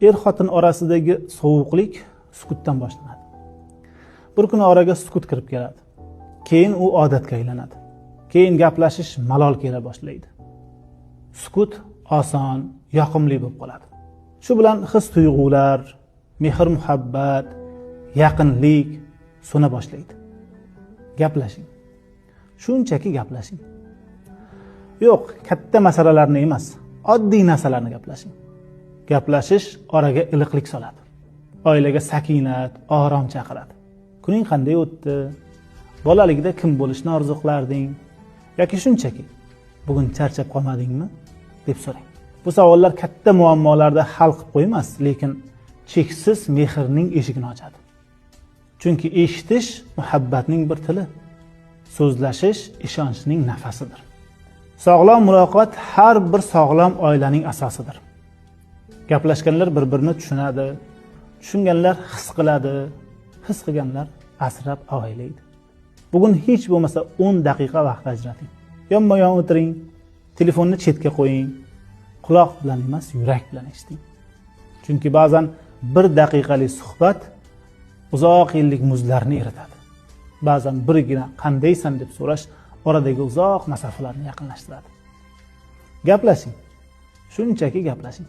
xotin orasidagi sovuqlik sukutdan boshlanadi. Bir kuni oraga sukut kirib keladi. Keyin u odatga aylanadi. Keyin gaplashish malol kela boshlaydi. Sukut oson, yoqimli bo'lib qoladi. Shu bilan his-tuyg'ular, mehr-muhabbat, yaqinlik so'na boshlaydi. Gaplashing. Shunchaki gaplashing. Yo'q, katta masalalarni emas, oddiy narsalarni gaplashing. Gaplashish oraga iliqlik soladi. Oilaga sakinat, orom chaqiradi. Kuning qanday o'tdi? Bolaligida kim bo'lishni orzu qilarding? Yoki shunchaki bugun charchab qolmadingmi deb so'rang. Bu savollar katta muammolarda hal qilib qo'ymas, lekin cheksiz mehrning eshigini ochadi. Chunki eshitish muhabbatning bir tili, so'zlashish ishonchning nafasidir. Sog'lom muloqot har bir sog'lom oilaning asosidir. Gaplashganlar bir-birini tushunadi, tushunganlar his qiladi, his qilganlar asrab avaylaydi. Bugun hech bo'lmasa 10 daqiqa vaqt ajrating. Yonma-yon o'tiring, telefonni chetga qo'ying. Quloq bilan emas, yurak bilan eshiting. Chunki ba'zan 1 daqiqalik suhbat uzoq yillik muzlarni eritadi. Ba'zan birgina qandaysan deb so'rash oradagi uzoq masofalarni yaqinlashtiradi. Gaplashing. Shunchaki gaplashing.